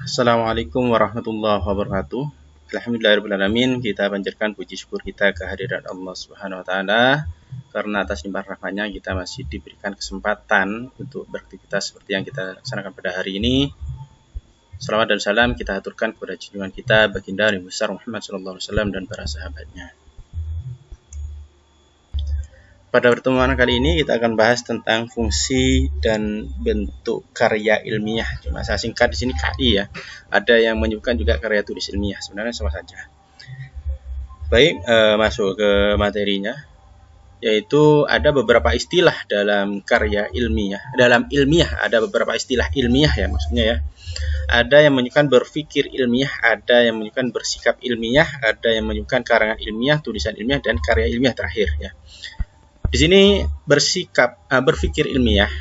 Assalamualaikum warahmatullahi wabarakatuh. Alhamdulillahirrahmanirrahim. Kita panjatkan puji syukur kita kehadirat Allah Subhanahu wa taala karena atas limpahan rahmatnya kita masih diberikan kesempatan untuk beraktivitas seperti yang kita laksanakan pada hari ini. Salawat dan salam kita aturkan kepada junjungan kita baginda Nabi besar Muhammad SAW dan para sahabatnya. Pada pertemuan kali ini kita akan bahas tentang fungsi dan bentuk karya ilmiah. Cuma saya singkat di sini KI ya. Ada yang menyebutkan juga karya tulis ilmiah. Sebenarnya sama saja. Baik, masuk ke materinya. Yaitu ada beberapa istilah dalam karya ilmiah. Dalam ilmiah ada beberapa istilah ilmiah ya maksudnya ya. Ada yang menunjukkan berpikir ilmiah, ada yang menunjukkan bersikap ilmiah, ada yang menunjukkan karangan ilmiah, tulisan ilmiah, dan karya ilmiah terakhir ya. Di sini berpikir ilmiah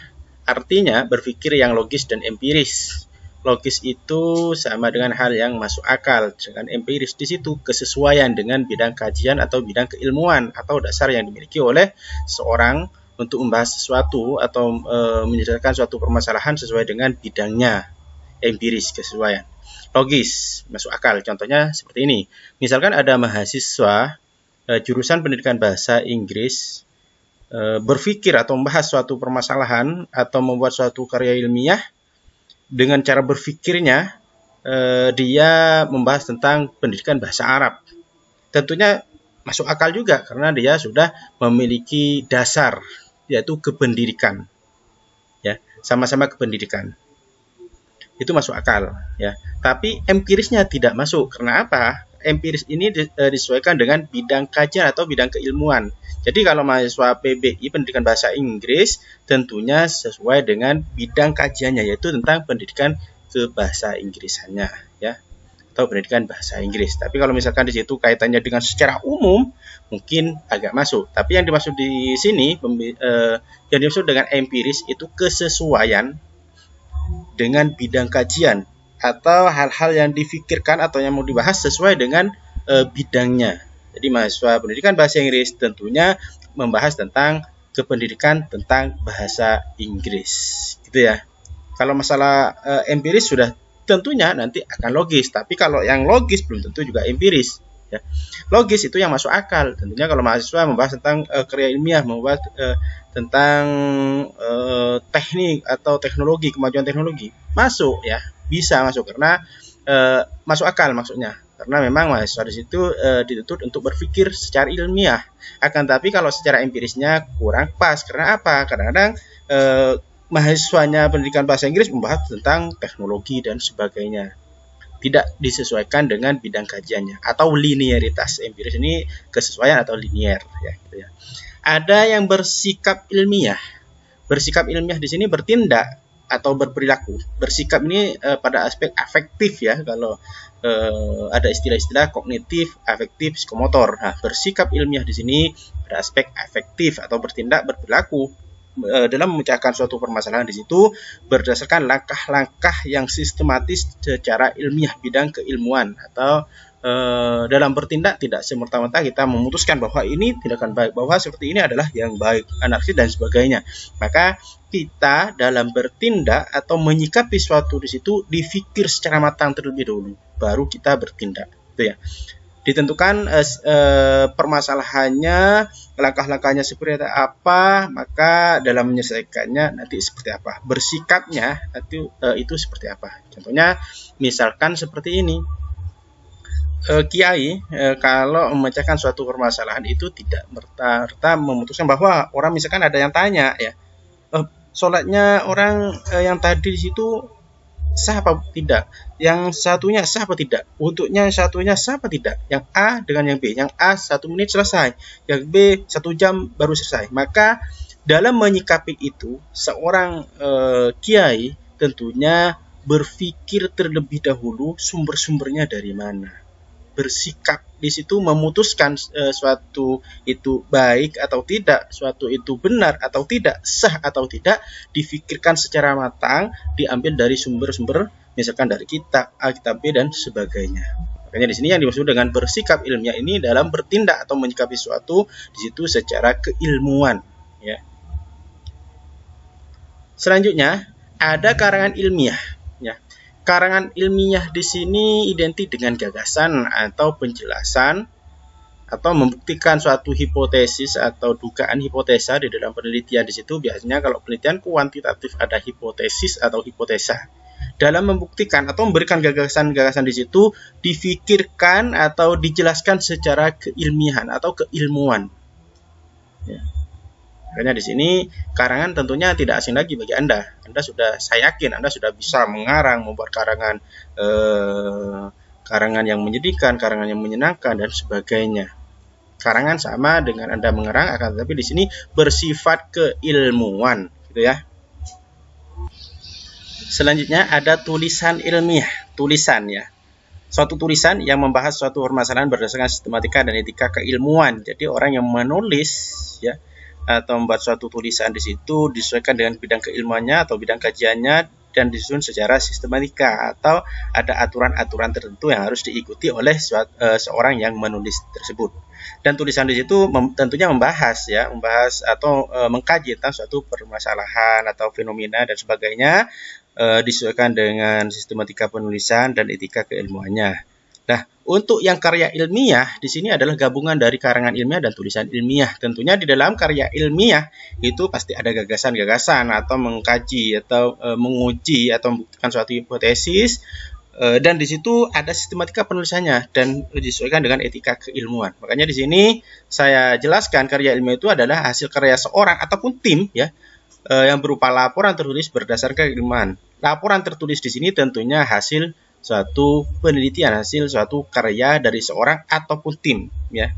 artinya berpikir yang logis dan empiris. Logis itu sama dengan hal yang masuk akal, sedangkan empiris di situ kesesuaian dengan bidang kajian atau bidang keilmuan atau dasar yang dimiliki oleh seorang untuk membahas sesuatu atau menyelesaikan suatu permasalahan sesuai dengan bidangnya. Empiris, kesesuaian. Logis, masuk akal. Contohnya seperti ini. Misalkan ada mahasiswa jurusan pendidikan bahasa Inggris berpikir atau membahas suatu permasalahan atau membuat suatu karya ilmiah. Dengan cara berpikirnya dia membahas tentang pendidikan bahasa Arab. Tentunya masuk akal juga karena dia sudah memiliki dasar yaitu kependidikan ya, sama-sama kependidikan. Itu masuk akal ya. Tapi empirisnya tidak masuk. Karena apa? Empiris ini disesuaikan dengan bidang kajian atau bidang keilmuan. Jadi kalau mahasiswa PBI pendidikan bahasa Inggris tentunya sesuai dengan bidang kajiannya yaitu tentang pendidikan kebahasa Inggrisannya ya atau pendidikan bahasa Inggris. Tapi kalau misalkan di situ kaitannya dengan secara umum mungkin agak masuk. Tapi yang dimaksud di sini yang dimaksud dengan empiris itu kesesuaian dengan bidang kajian atau hal-hal yang difikirkan atau yang mau dibahas sesuai dengan bidangnya. Jadi mahasiswa pendidikan bahasa Inggris tentunya membahas tentang kependidikan tentang bahasa Inggris, gitu ya. Kalau masalah empiris sudah tentunya nanti akan logis, tapi kalau yang logis belum tentu juga empiris. Ya. Logis itu yang masuk akal. Tentunya kalau mahasiswa membahas tentang karya ilmiah, membahas tentang teknik atau teknologi, kemajuan teknologi, masuk ya, bisa masuk karena masuk akal maksudnya. Karena memang mahasiswa di situ dituntut untuk berpikir secara ilmiah. Akan tapi kalau secara empirisnya kurang pas. Karena apa? Kadang-kadang mahasiswanya pendidikan bahasa Inggris membahas tentang teknologi dan sebagainya. Tidak disesuaikan dengan bidang kajiannya atau linearitas. Empiris ini kesesuaian atau linear ya, gitu ya. Ada yang bersikap ilmiah. Bersikap ilmiah di sini bertindak atau berperilaku. Bersikap ini pada aspek afektif ya. Kalau ada istilah-istilah kognitif, afektif, psikomotor. Nah, bersikap ilmiah di sini pada aspek afektif atau bertindak, berperilaku dalam memecahkan suatu permasalahan di situ berdasarkan langkah-langkah yang sistematis secara ilmiah bidang keilmuan atau dalam bertindak tidak semerta-merta kita memutuskan bahwa ini tindakan baik, bahwa seperti ini adalah yang baik, anarkis dan sebagainya. Maka kita dalam bertindak atau menyikapi suatu di situ dipikir secara matang terlebih dahulu, baru kita bertindak. Itu ya. Ditentukan permasalahannya, langkah-langkahnya seperti apa, maka dalam menyelesaikannya nanti seperti apa. Bersikapnya itu seperti apa. Contohnya misalkan seperti ini. Kiai kalau memecahkan suatu permasalahan itu tidak merta-merta memutuskan bahwa orang misalkan ada yang tanya ya, sholatnya orang yang tadi di situ sah apa tidak, yang satunya sah apa tidak, wudhunya yang satunya sah apa tidak, yang A dengan yang B, yang A 1 menit selesai, yang B 1 jam baru selesai. Maka dalam menyikapi itu seorang kiai tentunya berpikir terlebih dahulu sumber-sumbernya dari mana. Bersikap di situ memutuskan suatu itu baik atau tidak, suatu itu benar atau tidak, sah atau tidak, difikirkan secara matang, diambil dari sumber-sumber misalkan dari kitab A, kitab B dan sebagainya. Makanya di sini yang dimaksud dengan bersikap ilmiah ini dalam bertindak atau menyikapi suatu di situ secara keilmuan ya. Selanjutnya ada karangan ilmiah ya. Karangan ilmiah di sini identik dengan gagasan atau penjelasan atau membuktikan suatu hipotesis atau dugaan hipotesa di dalam penelitian. Di situ biasanya kalau penelitian kuantitatif ada hipotesis atau hipotesa. Dalam membuktikan atau memberikan gagasan-gagasan di situ difikirkan atau dijelaskan secara keilmiahan atau keilmuan. Ya. Makanya di sini karangan tentunya tidak asing lagi bagi Anda. Anda sudah, saya yakin Anda sudah bisa mengarang, membuat karangan karangan yang menyedihkan, karangan yang menyenangkan dan sebagainya. Karangan sama dengan Anda mengarang, akan tetapi di sini bersifat keilmuan, gitu ya. Selanjutnya ada tulisan ilmiah, tulisan ya. Suatu tulisan yang membahas suatu permasalahan berdasarkan sistematika dan etika keilmuan. Jadi orang yang menulis ya atau membuat suatu tulisan di situ disesuaikan dengan bidang keilmuannya atau bidang kajiannya dan disusun secara sistematika atau ada aturan-aturan tertentu yang harus diikuti oleh seorang yang menulis tersebut. Dan tulisan di situ tentunya membahas atau mengkaji tentang suatu permasalahan atau fenomena dan sebagainya, disesuaikan dengan sistematika penulisan dan etika keilmuannya. Nah, untuk yang karya ilmiah di sini adalah gabungan dari karangan ilmiah dan tulisan ilmiah. Tentunya di dalam karya ilmiah itu pasti ada gagasan-gagasan atau mengkaji atau menguji atau membuktikan suatu hipotesis, dan di situ ada sistematika penulisannya dan disesuaikan dengan etika keilmuan. Makanya di sini saya jelaskan karya ilmiah itu adalah hasil karya seorang ataupun tim ya, yang berupa laporan tertulis berdasarkan keilmuan. Laporan tertulis di sini tentunya hasil suatu penelitian, hasil suatu karya dari seorang ataupun tim ya,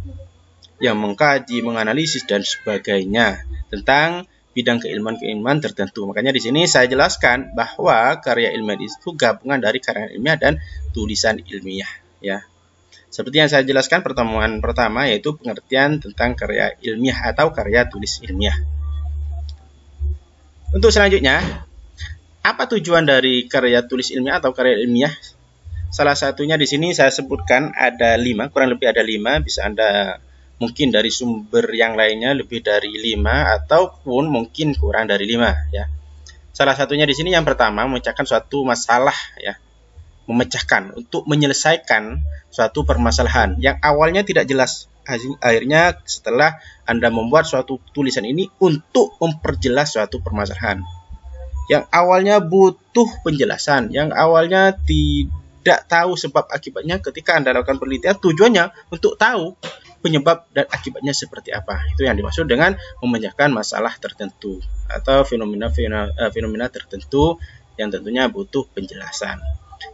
yang mengkaji, menganalisis dan sebagainya tentang bidang keilmuan tertentu. Makanya di sini saya jelaskan bahwa karya ilmiah itu gabungan dari karangan ilmiah dan tulisan ilmiah ya. Seperti yang saya jelaskan pertemuan pertama, yaitu pengertian tentang karya ilmiah atau karya tulis ilmiah. Untuk selanjutnya, apa tujuan dari karya tulis ilmiah atau karya ilmiah? Salah satunya di sini saya sebutkan ada 5, kurang lebih ada 5, bisa Anda mungkin dari sumber yang lainnya lebih dari 5 ataupun mungkin kurang dari 5 ya. Salah satunya di sini yang pertama memecahkan suatu masalah ya. Memecahkan untuk menyelesaikan suatu permasalahan yang awalnya tidak jelas. Akhirnya setelah Anda membuat suatu tulisan ini untuk memperjelas suatu permasalahan yang awalnya butuh penjelasan, yang awalnya tidak tahu sebab akibatnya, ketika Anda lakukan penelitian tujuannya untuk tahu penyebab dan akibatnya seperti apa. Itu yang dimaksud dengan memecahkan masalah tertentu atau fenomena tertentu yang tentunya butuh penjelasan.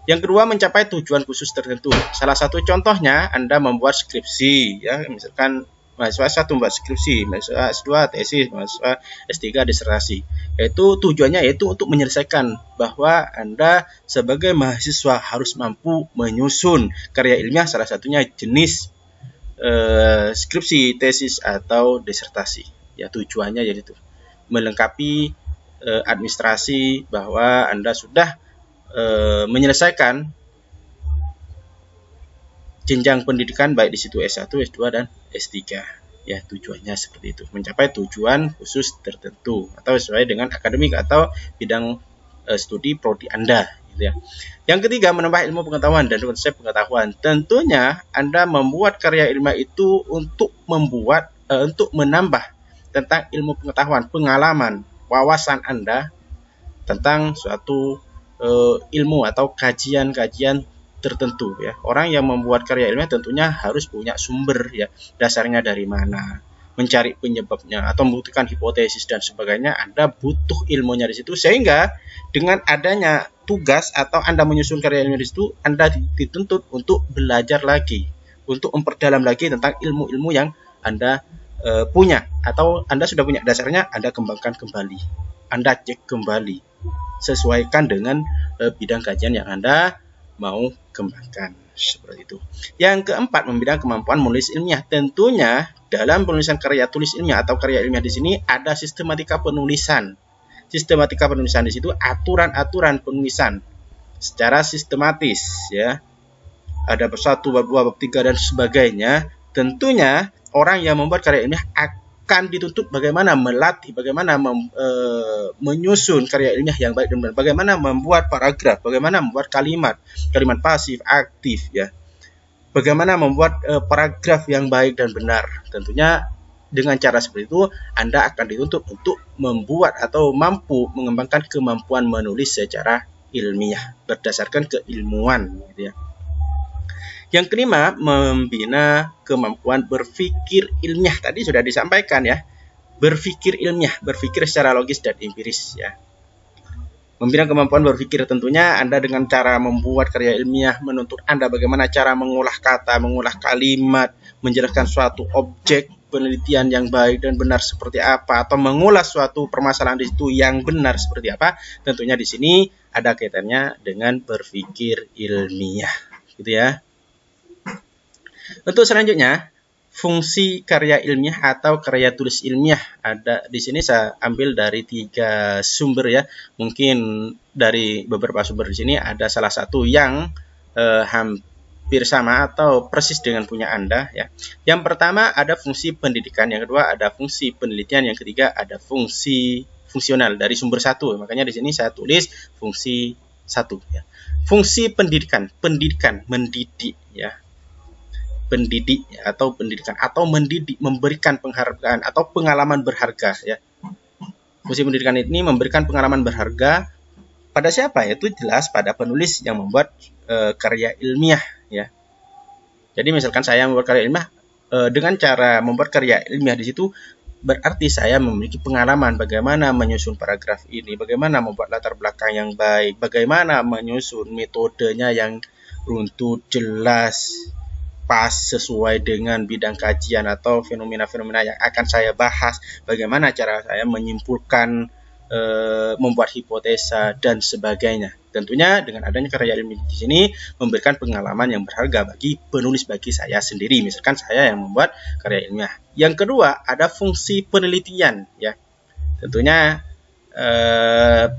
Yang kedua, mencapai tujuan khusus tertentu. Salah satu contohnya Anda membuat skripsi ya, misalkan mahasiswa S1 membuat skripsi, mahasiswa S2 tesis, mahasiswa S3 disertasi. Yaitu tujuannya yaitu untuk menyelesaikan bahwa Anda sebagai mahasiswa harus mampu menyusun karya ilmiah, salah satunya jenis skripsi, tesis atau disertasi. Ya, tujuannya yaitu melengkapi administrasi bahwa Anda sudah menyelesaikan jenjang pendidikan baik di situ S1, S2 dan S3. Ya, tujuannya seperti itu, mencapai tujuan khusus tertentu atau sesuai dengan akademik atau bidang studi prodi Anda gitu ya. Yang ketiga, menambah ilmu pengetahuan dan konsep pengetahuan. Tentunya Anda membuat karya ilmiah itu untuk menambah tentang ilmu pengetahuan, pengalaman, wawasan Anda tentang suatu ilmu atau kajian-kajian tertentu ya. Orang yang membuat karya ilmiah tentunya harus punya sumber ya, dasarnya dari mana, mencari penyebabnya atau membuktikan hipotesis dan sebagainya. Anda butuh ilmunya di situ, sehingga dengan adanya tugas atau Anda menyusun karya ilmiah di situ, Anda dituntut untuk belajar lagi, untuk memperdalam lagi tentang ilmu-ilmu yang Anda punya atau Anda sudah punya dasarnya. Anda kembangkan kembali, Anda cek kembali, sesuaikan dengan bidang kajian yang Anda mau kembangkan, seperti itu. Yang keempat, membina kemampuan menulis ilmiah. Tentunya dalam penulisan karya tulis ilmiah atau karya ilmiah di sini ada sistematika penulisan. Sistematika penulisan di situ aturan-aturan penulisan secara sistematis ya. Ada bab 1, bab 2, bab 3 dan sebagainya. Tentunya orang yang membuat karya ilmiah akan dituntut bagaimana melatih, bagaimana menyusun karya ilmiah yang baik dan benar, bagaimana membuat paragraf, bagaimana membuat kalimat pasif, aktif, ya, bagaimana membuat paragraf yang baik dan benar. Tentunya dengan cara seperti itu Anda akan dituntut untuk membuat atau mampu mengembangkan kemampuan menulis secara ilmiah berdasarkan keilmuan, gitu ya. Yang kelima, membina kemampuan berpikir ilmiah. Tadi sudah disampaikan, ya. Berpikir ilmiah, berpikir secara logis dan empiris, ya. Membina kemampuan berpikir tentunya Anda dengan cara membuat karya ilmiah menuntut Anda bagaimana cara mengolah kata, mengolah kalimat, menjelaskan suatu objek penelitian yang baik dan benar seperti apa, atau mengulas suatu permasalahan di situ yang benar seperti apa. Tentunya di sini ada kaitannya dengan berpikir ilmiah, gitu ya. Untuk selanjutnya, fungsi karya ilmiah atau karya tulis ilmiah. Ada di sini saya ambil dari 3 sumber, ya. Mungkin dari beberapa sumber di sini ada salah satu yang hampir sama atau persis dengan punya Anda, ya. Yang pertama ada fungsi pendidikan, yang kedua ada fungsi penelitian, yang ketiga ada fungsi fungsional dari sumber satu. Makanya di sini saya tulis fungsi 1, ya. Fungsi pendidikan, mendidik, ya. Pendidik atau pendidikan atau mendidik, memberikan penghargaan atau pengalaman berharga, ya. Fungsi pendidikan ini memberikan pengalaman berharga pada siapa? Itu jelas pada penulis yang membuat karya ilmiah, ya. Jadi misalkan saya membuat karya ilmiah, dengan cara membuat karya ilmiah di situ berarti saya memiliki pengalaman bagaimana menyusun paragraf ini, bagaimana membuat latar belakang yang baik, bagaimana menyusun metodenya yang runtut, jelas, pas, sesuai dengan bidang kajian atau fenomena-fenomena yang akan saya bahas, bagaimana cara saya menyimpulkan, membuat hipotesa dan sebagainya. Tentunya dengan adanya karya ilmiah di sini memberikan pengalaman yang berharga bagi penulis, bagi saya sendiri. Misalkan saya yang membuat karya ilmiah. Yang kedua ada fungsi penelitian, ya. Tentunya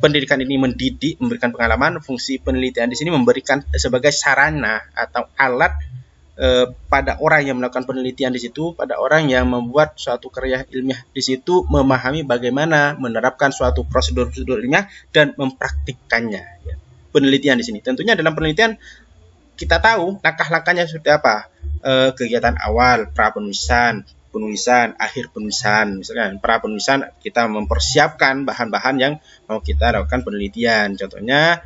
pendidikan ini mendidik, memberikan pengalaman. Fungsi penelitian di sini memberikan sebagai sarana atau alat pada orang yang melakukan penelitian di situ, pada orang yang membuat suatu karya ilmiah di situ, memahami bagaimana menerapkan suatu prosedur-prosedur ilmiah dan mempraktikkannya, ya. Penelitian di sini tentunya dalam penelitian kita tahu langkah-langkahnya seperti apa, kegiatan awal, pra penulisan, akhir penulisan. Misalkan pra penulisan kita mempersiapkan bahan-bahan yang mau kita lakukan penelitian, contohnya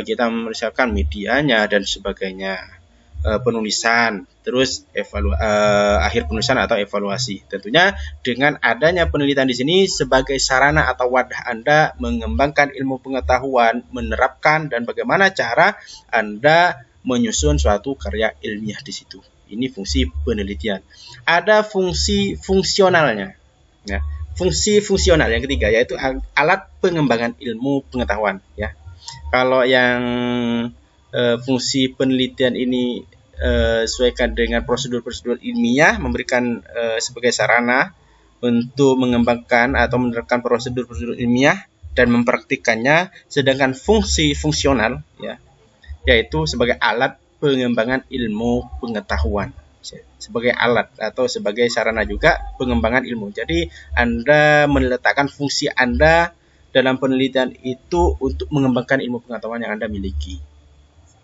kita mempersiapkan medianya dan sebagainya. Penulisan, terus akhir penulisan atau evaluasi. Tentunya dengan adanya penelitian di sini sebagai sarana atau wadah Anda mengembangkan ilmu pengetahuan, menerapkan dan bagaimana cara Anda menyusun suatu karya ilmiah di situ. Ini fungsi penelitian. Ada fungsi fungsionalnya. Ya, fungsi fungsional yang ketiga yaitu alat pengembangan ilmu pengetahuan, ya. Kalau yang fungsi penelitian ini sesuaikan dengan prosedur-prosedur ilmiah, memberikan sebagai sarana untuk mengembangkan atau menerapkan prosedur-prosedur ilmiah dan mempraktikkannya. Sedangkan fungsi fungsional, ya, yaitu sebagai alat pengembangan ilmu pengetahuan, sebagai alat atau sebagai sarana juga pengembangan ilmu. Jadi Anda meletakkan fungsi Anda dalam penelitian itu untuk mengembangkan ilmu pengetahuan yang Anda miliki,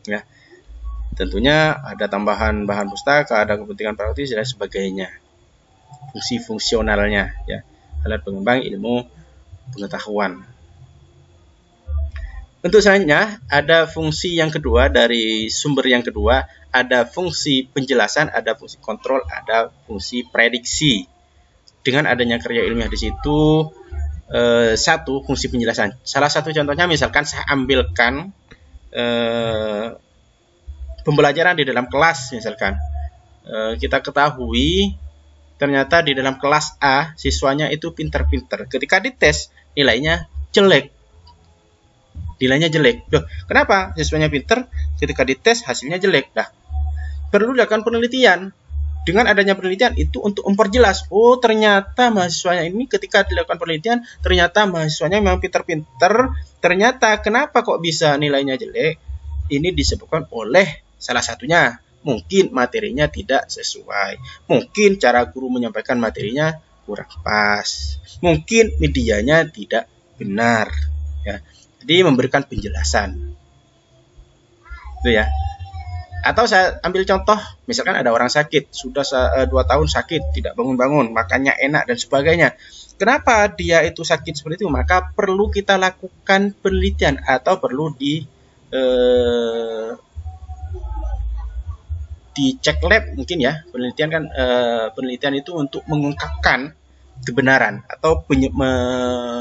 ya. Tentunya ada tambahan bahan pustaka, ada kepentingan praktis dan sebagainya. Fungsi fungsionalnya, ya, alat pengembang ilmu pengetahuan. Untuk selanjutnya ada fungsi yang kedua dari sumber yang kedua, ada fungsi penjelasan, ada fungsi kontrol, ada fungsi prediksi. Dengan adanya karya ilmiah di situ, satu fungsi penjelasan. Salah satu contohnya misalkan saya ambilkan pembelajaran di dalam kelas, misalkan kita ketahui ternyata di dalam kelas A siswanya itu pintar-pintar, ketika dites nilainya jelek. Loh, kenapa siswanya pintar ketika dites hasilnya jelek? Nah, perlu dilakukan penelitian. Dengan adanya penelitian itu untuk memperjelas, oh ternyata mahasiswanya ini ketika dilakukan penelitian ternyata mahasiswanya memang pintar-pintar, ternyata kenapa kok bisa nilainya jelek? Ini disebabkan oleh salah satunya mungkin materinya tidak sesuai, mungkin cara guru menyampaikan materinya kurang pas, mungkin medianya tidak benar, ya. Jadi memberikan penjelasan, itu ya. Atau saya ambil contoh, misalkan ada orang sakit, sudah 2 tahun sakit, tidak bangun-bangun, makannya enak dan sebagainya. Kenapa dia itu sakit seperti itu? Maka perlu kita lakukan penelitian atau perlu dicek lab mungkin ya. Penelitian kan penelitian itu untuk mengungkapkan kebenaran atau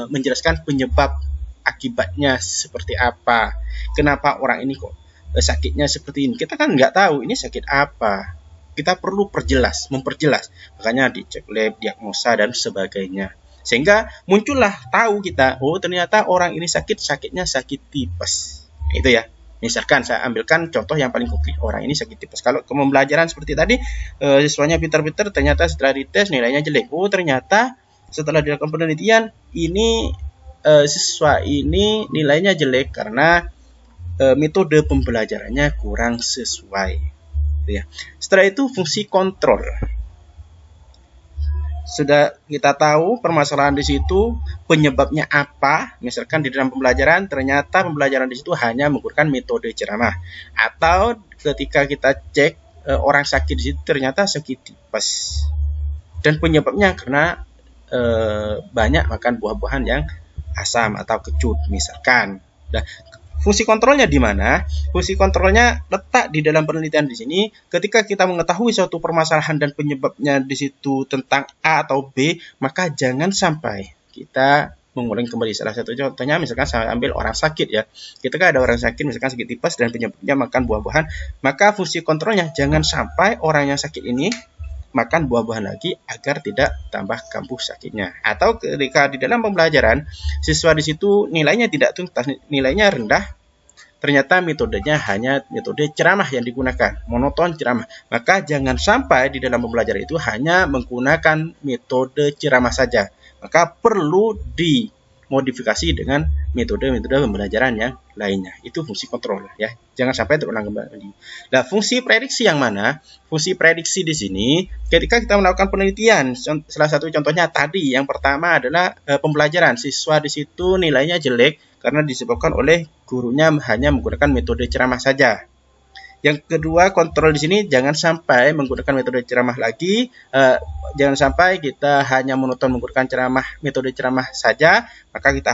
menjelaskan penyebab akibatnya seperti apa. Kenapa orang ini kok sakitnya seperti ini? Kita kan nggak tahu ini sakit apa. Kita perlu memperjelas. Makanya dicek lab, diagnosa dan sebagainya. Sehingga muncullah tahu kita, oh ternyata orang ini sakitnya sakit tipes. Itu ya. Misalkan saya ambilkan contoh yang paling konkret, orang ini sakit tipes. Kalau ke pembelajaran seperti tadi, siswanya pintar-pintar, ternyata setelah dites nilainya jelek. Oh ternyata setelah dilakukan penelitian, ini siswa ini nilainya jelek karena metode pembelajarannya kurang sesuai. Ya. Setelah itu fungsi kontrol. Sudah kita tahu permasalahan di situ, penyebabnya apa. Misalkan di dalam pembelajaran, ternyata pembelajaran di situ hanya menggunakan metode ceramah. Atau ketika kita cek orang sakit di situ ternyata sakit tipes. Dan penyebabnya karena banyak makan buah-buahan yang asam atau kecut misalkan. Nah, fungsi kontrolnya di mana? Fungsi kontrolnya letak di dalam penelitian di sini. Ketika kita mengetahui suatu permasalahan dan penyebabnya di situ tentang A atau B, maka jangan sampai kita mengulangi kembali. Salah satu contohnya misalkan saya ambil orang sakit ya. Ketika ada orang sakit misalkan sakit tipes dan penyebabnya makan buah-buahan, maka fungsi kontrolnya jangan sampai orang yang sakit ini makan buah-buahan lagi agar tidak tambah kambuh sakitnya. Atau ketika di dalam pembelajaran siswa di situ nilainya tidak tuntas, nilainya rendah, ternyata metodenya hanya metode ceramah yang digunakan, monoton ceramah. Maka jangan sampai di dalam pembelajaran itu hanya menggunakan metode ceramah saja. Maka perlu dimodifikasi dengan metode-metode pembelajaran yang lainnya. Itu fungsi kontrol ya. Jangan sampai terulang kembali. Nah, fungsi prediksi yang mana? Fungsi prediksi di sini ketika kita melakukan penelitian, salah satu contohnya tadi yang pertama adalah pembelajaran. Siswa di situ nilainya jelek karena disebabkan oleh gurunya hanya menggunakan metode ceramah saja. Yang kedua, kontrol di sini jangan sampai menggunakan metode ceramah lagi. Jangan sampai kita hanya monoton menggunakan metode ceramah saja. Maka kita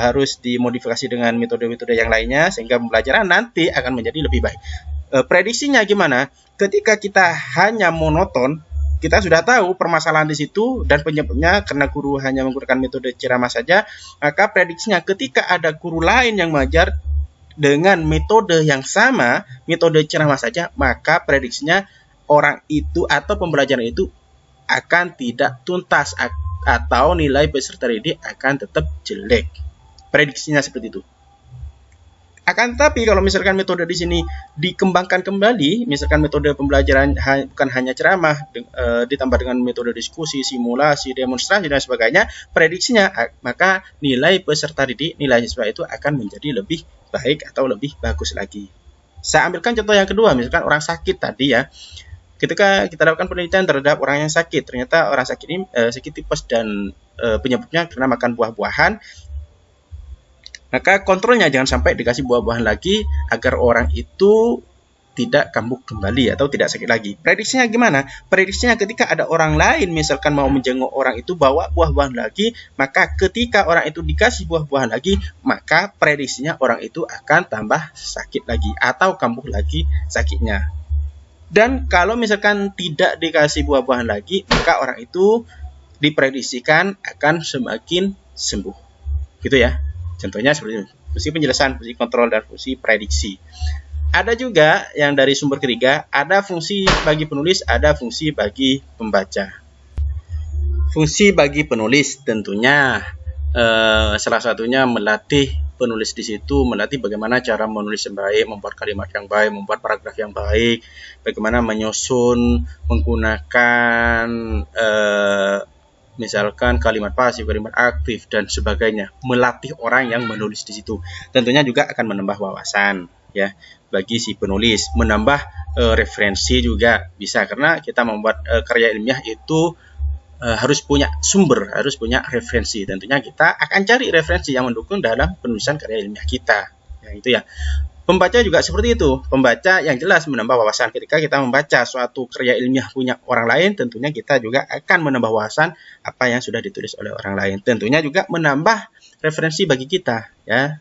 harus dimodifikasi dengan metode-metode yang lainnya sehingga pembelajaran nanti akan menjadi lebih baik. Prediksinya gimana? Ketika kita hanya monoton, kita sudah tahu permasalahan di situ dan penyebabnya karena guru hanya menggunakan metode ceramah saja. Maka prediksinya ketika ada guru lain yang mengajar dengan metode yang sama, metode ceramah saja, maka prediksinya orang itu atau pembelajaran itu akan tidak tuntas atau nilai peserta didik akan tetap jelek. Prediksinya seperti itu. Akan tetapi kalau misalkan metode di sini dikembangkan kembali, misalkan metode pembelajaran bukan hanya ceramah, ditambah dengan metode diskusi, simulasi, demonstrasi dan sebagainya, prediksinya maka nilai peserta didik, nilai siswa itu akan menjadi lebih baik atau lebih bagus lagi. Saya ambilkan contoh yang kedua, misalkan orang sakit tadi ya. Ketika kita lakukan penelitian terhadap orang yang sakit, ternyata orang sakit ini sakit tipes dan penyebabnya karena makan buah-buahan. Maka kontrolnya jangan sampai dikasih buah-buahan lagi agar orang itu tidak kambuh kembali atau tidak sakit lagi. Prediksinya gimana? Prediksinya ketika ada orang lain misalkan mau menjenguk orang itu bawa buah-buahan lagi, maka ketika orang itu dikasih buah-buahan lagi, maka prediksinya orang itu akan tambah sakit lagi atau kambuh lagi sakitnya. Dan kalau misalkan tidak dikasih buah-buahan lagi, maka orang itu diprediksikan akan semakin sembuh. Gitu ya. Contohnya seperti itu. Fungsi penjelasan, fungsi kontrol, dan fungsi prediksi. Ada juga yang dari sumber ketiga, ada fungsi bagi penulis, ada fungsi bagi pembaca. Fungsi bagi penulis tentunya salah satunya melatih penulis di situ, melatih bagaimana cara menulis yang baik, membuat kalimat yang baik, membuat paragraf yang baik, bagaimana menyusun, menggunakan misalkan kalimat pasif, kalimat aktif, dan sebagainya. Melatih orang yang menulis di situ. Tentunya juga akan menambah wawasan ya bagi si penulis, menambah referensi juga bisa karena kita membuat karya ilmiah itu harus punya sumber, harus punya referensi. Tentunya kita akan cari referensi yang mendukung dalam penulisan karya ilmiah kita. Ya, itu ya. Pembaca juga seperti itu. Pembaca yang jelas menambah wawasan. Ketika kita membaca suatu karya ilmiah punya orang lain, tentunya kita juga akan menambah wawasan apa yang sudah ditulis oleh orang lain. Tentunya juga menambah referensi bagi kita, ya.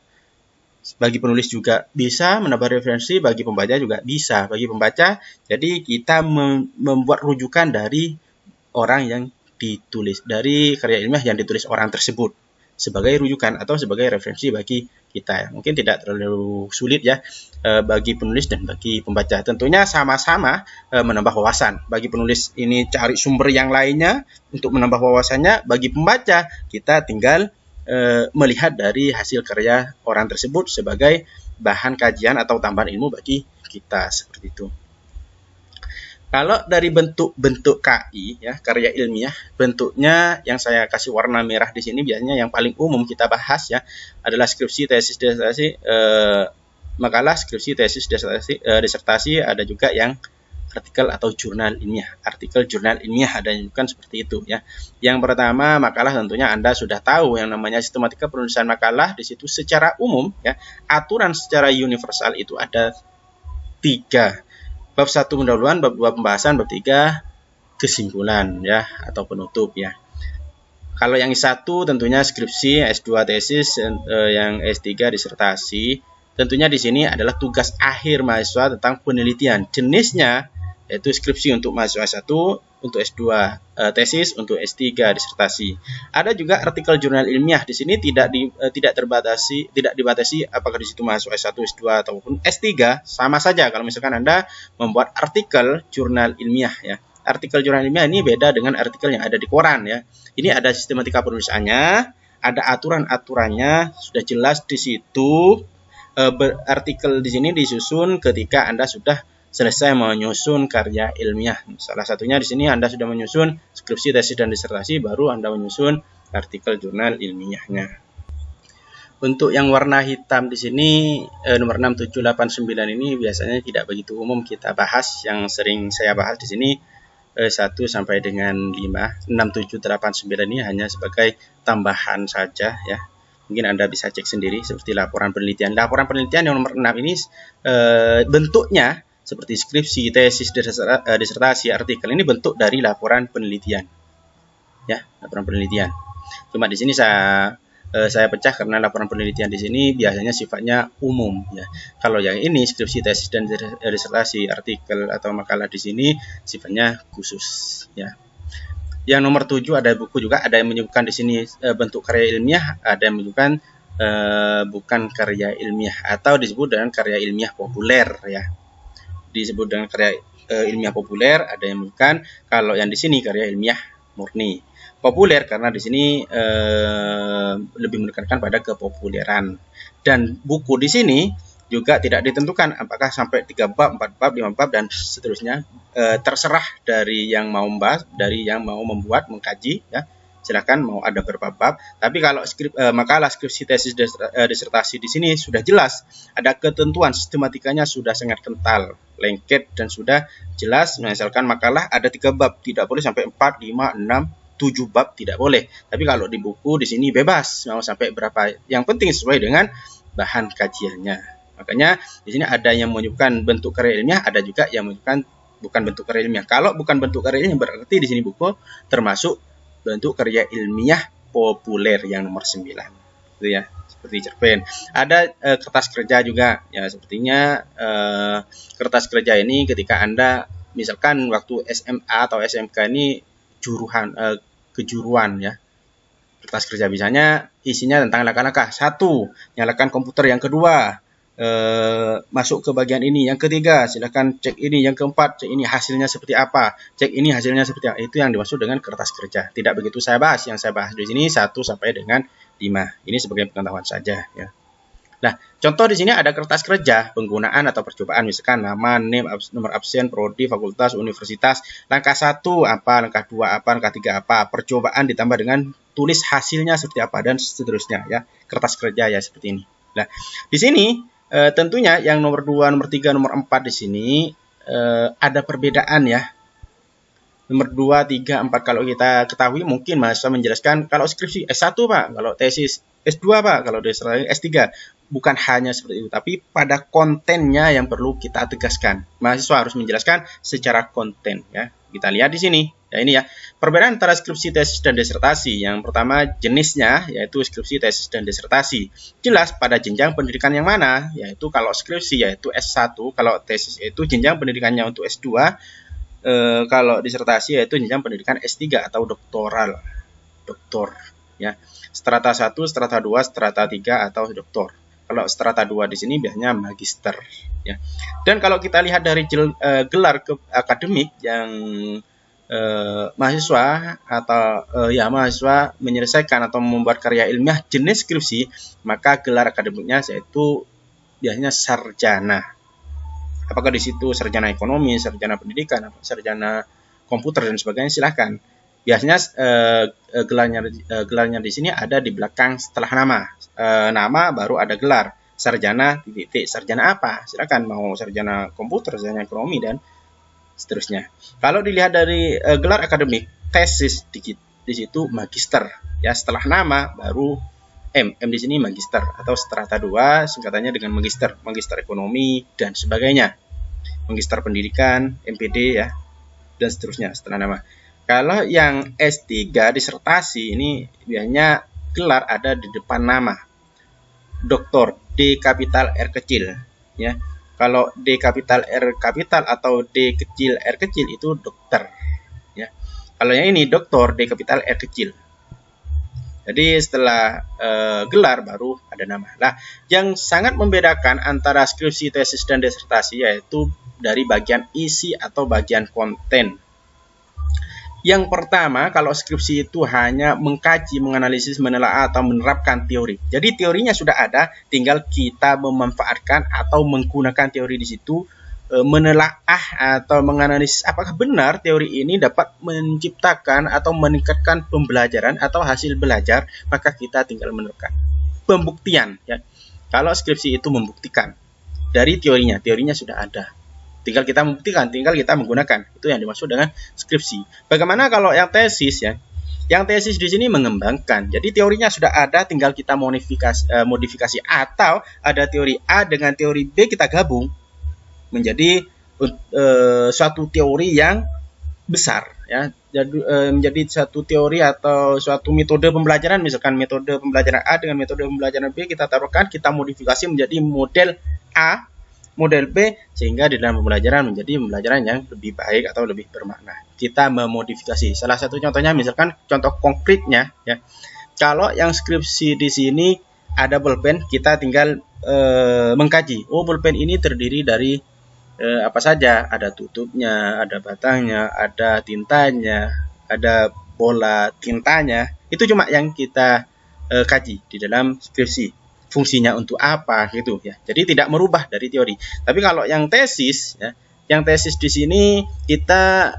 Bagi penulis juga bisa menambah referensi, bagi pembaca juga bisa. Bagi pembaca, jadi kita membuat rujukan dari orang yang ditulis, dari karya ilmiah yang ditulis orang tersebut sebagai rujukan atau sebagai referensi bagi kita. Mungkin tidak terlalu sulit ya bagi penulis dan bagi pembaca. Tentunya sama-sama menambah wawasan. Bagi penulis ini cari sumber yang lainnya untuk menambah wawasannya. Bagi pembaca kita tinggal melihat dari hasil karya orang tersebut sebagai bahan kajian atau tambahan ilmu bagi kita, seperti itu. Kalau dari bentuk-bentuk KI, ya, karya ilmiah, bentuknya yang saya kasih warna merah di sini biasanya yang paling umum kita bahas ya adalah skripsi, tesis, disertasi, makalah, skripsi, tesis, disertasi, ada juga yang artikel atau jurnal ilmiah. Artikel jurnal ilmiah ada juga seperti itu ya. Yang pertama makalah, tentunya Anda sudah tahu yang namanya sistematika penulisan makalah. Di situ secara umum ya, aturan secara universal itu ada 3. Bab 1 pendahuluan, bab 2 pembahasan, bab 3 kesimpulan ya atau penutup ya. Kalau yang satu tentunya skripsi, S2 tesis, yang S3 disertasi. Tentunya di sini adalah tugas akhir mahasiswa tentang penelitian. Jenisnya yaitu skripsi untuk mahasiswa 1, untuk S2 tesis, untuk S3 disertasi. Ada juga artikel jurnal ilmiah. Di sini tidak dibatasi apakah di situ mahasiswa S1, S2 ataupun S3, sama saja kalau misalkan Anda membuat artikel jurnal ilmiah ya. Artikel jurnal ilmiah ini beda dengan artikel yang ada di koran ya. Ini ada sistematika penulisannya, ada aturan-aturannya, sudah jelas di situ. Artikel di sini disusun ketika Anda sudah selesai menyusun karya ilmiah. Salah satunya di sini Anda sudah menyusun skripsi, tesis, dan disertasi, baru Anda menyusun artikel jurnal ilmiahnya. Untuk yang warna hitam di sini nomor 6, 7, 8, 9 ini biasanya tidak begitu umum kita bahas. Yang sering saya bahas di sini 1 sampai dengan 5, 6, 7, 8, 9 ini hanya sebagai tambahan saja ya. Mungkin Anda bisa cek sendiri seperti laporan penelitian. Laporan penelitian yang nomor 6 ini bentuknya seperti skripsi, tesis, disertasi, artikel, ini bentuk dari laporan penelitian. Ya, laporan penelitian. Cuma di sini saya pecah karena laporan penelitian di sini biasanya sifatnya umum ya. Kalau yang ini skripsi, tesis, dan disertasi, artikel atau makalah di sini sifatnya khusus ya. Yang nomor 7 ada buku juga, ada yang menyebutkan di sini bentuk karya ilmiah, ada yang menyebutkan bukan karya ilmiah atau disebut dengan karya ilmiah populer ya. Disebut dengan karya ilmiah populer, ada yang bukan. Kalau yang di sini karya ilmiah murni. Populer karena di sini lebih menekankan pada kepopuleran. Dan buku di sini juga tidak ditentukan apakah sampai 3 bab, 4 bab, 5 bab, dan seterusnya. Terserah dari yang mau membahas, dari yang mau membuat, mengkaji ya. Silakan mau ada berapa bab. Tapi kalau makalah, skripsi, tesis, disertasi di sini sudah jelas, ada ketentuan, sistematikanya sudah sangat kental, lengket, dan sudah jelas. Misalkan makalah ada 3 bab, tidak boleh sampai 4, 5, 6, 7 bab, tidak boleh. Tapi kalau di buku di sini bebas mau sampai berapa. Yang penting sesuai dengan bahan kajiannya. Makanya di sini ada yang menyebutkan bentuk karya ilmiah, ada juga yang menyebutkan bukan bentuk karya ilmiah. Kalau bukan bentuk karya ilmiah berarti di sini buku termasuk bentuk karya ilmiah populer yang nomor 9 itu ya, seperti cerpen. Ada kertas kerja juga ya, sepertinya kertas kerja ini ketika Anda misalkan waktu SMA atau SMK ini kejuruan ya. Kertas kerja misalnya isinya tentang langkah-langkah. 1, nyalakan komputer. Yang kedua, masuk ke bagian ini. Yang ketiga, silakan cek ini. Yang keempat, cek ini hasilnya seperti apa. Cek ini hasilnya seperti apa. Itu yang dimaksud dengan kertas kerja. Tidak begitu saya bahas. Yang saya bahas di sini 1 sampai dengan 5. Ini sebagai pengetahuan saja ya. Nah, contoh di sini ada kertas kerja, penggunaan atau percobaan, misalkan nama, name, nomor absen, prodi, fakultas, universitas. Langkah 1 apa, langkah 2 apa, langkah 3 apa. Percobaan ditambah dengan tulis hasilnya seperti apa dan seterusnya ya. Kertas kerja ya seperti ini. Nah, di sini tentunya yang nomor 2, nomor 3, nomor 4 di sini ada perbedaan ya. nomor 2, 3, 4 kalau kita ketahui mungkin mahasiswa menjelaskan kalau skripsi S1 Pak, kalau tesis S2 Pak, kalau disertasi S3. Bukan hanya seperti itu, tapi pada kontennya yang perlu kita tegaskan. Mahasiswa harus menjelaskan secara konten ya. Kita lihat di sini. Ya ini ya. Perbedaan antara skripsi, tesis dan disertasi. Yang pertama jenisnya yaitu skripsi, tesis dan disertasi. Jelas pada jenjang pendidikan yang mana? Yaitu kalau skripsi yaitu S1, kalau tesis itu jenjang pendidikannya untuk S2. Kalau disertasi yaitu jenjang pendidikan S3 atau doktoral. Doktor ya. Strata 1, strata 2, strata 3 atau doktor. Kalau strata 2 di sini biasanya magister ya. Dan kalau kita lihat dari gelar akademik yang mahasiswa atau mahasiswa menyelesaikan atau membuat karya ilmiah jenis skripsi, maka gelar akademiknya yaitu biasanya sarjana. Apakah di situ sarjana ekonomi, sarjana pendidikan, sarjana komputer dan sebagainya, silahkan. Biasanya gelarnya di sini ada di belakang setelah nama. Nama baru ada gelar. Sarjana titik. Sarjana apa? Silakan mau sarjana komputer, sarjana ekonomi dan seterusnya. Kalau dilihat dari gelar akademik, tesis di situ magister. Ya, setelah nama baru M di sini magister atau strata 2 singkatannya dengan magister, magister ekonomi dan sebagainya. Magister pendidikan, MPD ya, dan seterusnya setelah nama. Kalau yang S3 disertasi ini biasanya gelar ada di depan nama. Doktor D kapital R kecil ya. Kalau D kapital R kapital atau D kecil R kecil itu dokter ya. Kalau yang ini doktor D kapital R kecil. Jadi setelah gelar baru ada nama. Nah, yang sangat membedakan antara skripsi, tesis dan disertasi yaitu dari bagian isi atau bagian konten. Yang pertama, kalau skripsi itu hanya mengkaji, menganalisis, menelaah, atau menerapkan teori. Jadi teorinya sudah ada, tinggal kita memanfaatkan atau menggunakan teori di situ, menelaah atau menganalisis apakah benar teori ini dapat menciptakan atau meningkatkan pembelajaran atau hasil belajar, maka kita tinggal menerapkan. Pembuktian, ya. Kalau skripsi itu membuktikan dari teorinya sudah ada. Tinggal kita membuktikan, tinggal kita menggunakan. Itu yang dimaksud dengan skripsi. Bagaimana kalau yang tesis ya? Yang tesis di sini mengembangkan. Jadi teorinya sudah ada, tinggal kita modifikasi atau ada teori A dengan teori B kita gabung menjadi suatu teori yang besar ya. Jadi menjadi satu teori atau suatu metode pembelajaran, misalkan metode pembelajaran A dengan metode pembelajaran B kita taruhkan, kita modifikasi menjadi model A, model B, sehingga di dalam pembelajaran menjadi pembelajaran yang lebih baik atau lebih bermakna. Kita memodifikasi. Salah satu contohnya misalkan contoh konkretnya ya. Kalau yang skripsi di sini ada pulpen, kita tinggal mengkaji. Oh, pulpen ini terdiri dari apa saja? Ada tutupnya, ada batangnya, ada tintanya, ada bola tintanya. Itu cuma yang kita kaji di dalam skripsi. Fungsinya untuk apa gitu ya. Jadi tidak merubah dari teori. Tapi kalau yang tesis ya, yang tesis di sini kita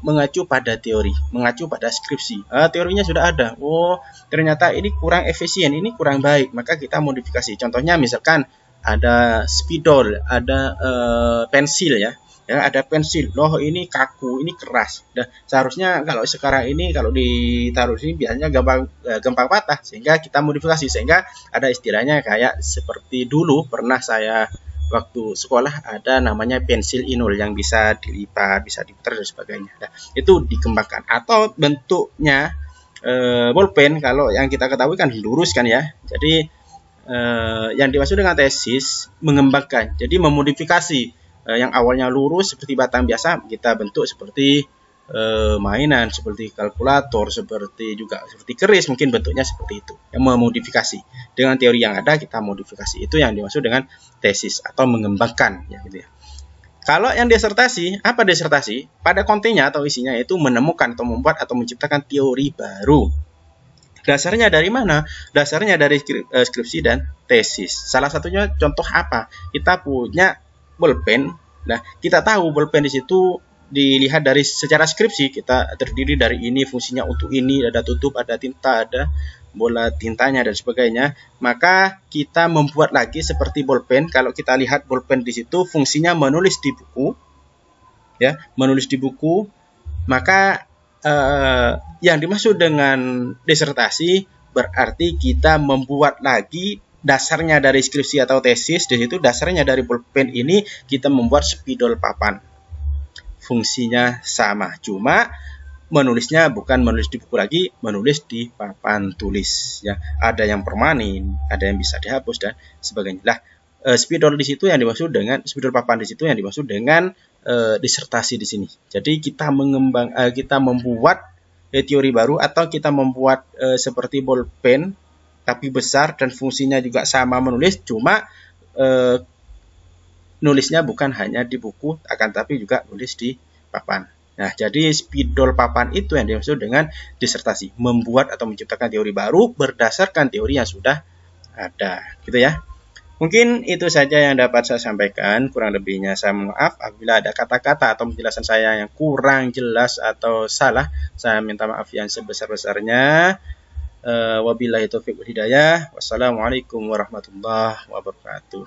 mengacu pada teori, mengacu pada skripsi. Teorinya sudah ada. Oh, ternyata ini kurang efisien, ini kurang baik, maka kita modifikasi. Contohnya misalkan ada spidol, ada pensil ya. Ya, ada pensil. Loh, ini kaku, ini keras. Nah, seharusnya kalau sekarang ini kalau ditaruh sini biasanya gampang patah, sehingga kita modifikasi sehingga ada istilahnya kayak seperti dulu pernah saya waktu sekolah ada namanya pensil inul yang bisa dilipat, bisa diputar dan sebagainya. Nah, itu dikembangkan atau bentuknya bolpen kalau yang kita ketahui kan lurus kan ya. Jadi yang dimaksud dengan tesis mengembangkan. Jadi memodifikasi yang awalnya lurus seperti batang biasa kita bentuk seperti mainan, seperti kalkulator, seperti keris, mungkin bentuknya seperti itu. Yang memodifikasi dengan teori yang ada kita modifikasi, itu yang dimaksud dengan tesis atau mengembangkan ya gitu ya. Kalau yang disertasi, apa disertasi? Pada kontennya atau isinya itu menemukan atau membuat atau menciptakan teori baru. Dasarnya dari mana? Dasarnya dari skripsi dan tesis. Salah satunya contoh apa? Kita punya bolpen. Nah, kita tahu bolpen di situ dilihat dari secara skripsi kita terdiri dari ini, fungsinya untuk ini, ada tutup, ada tinta, ada bola tintanya dan sebagainya. Maka kita membuat lagi seperti bolpen. Kalau kita lihat bolpen di situ fungsinya menulis di buku ya, menulis di buku Maka yang dimaksud dengan disertasi berarti kita membuat lagi dasarnya dari skripsi atau tesis. Di situ dasarnya dari pulpen ini kita membuat spidol papan. Fungsinya sama, cuma menulisnya bukan menulis di buku lagi, menulis di papan tulis ya. Ada yang permanen, ada yang bisa dihapus dan sebagainya. Lah, spidol di situ yang dimaksud dengan spidol papan di situ yang dimaksud dengan disertasi di sini. Jadi kita membuat teori baru atau kita membuat seperti bolpen tapi besar dan fungsinya juga sama menulis, cuma nulisnya bukan hanya di buku akan tapi juga nulis di papan. Nah, jadi spidol papan itu yang dimaksud dengan disertasi, membuat atau menciptakan teori baru berdasarkan teori yang sudah ada, gitu ya. Mungkin itu saja yang dapat saya sampaikan, kurang lebihnya saya mohon maaf apabila ada kata-kata atau penjelasan saya yang kurang jelas atau salah, saya minta maaf yang sebesar-besarnya. Wabillahi taufiq wal hidayah. Wassalamualaikum warahmatullahi wabarakatuh.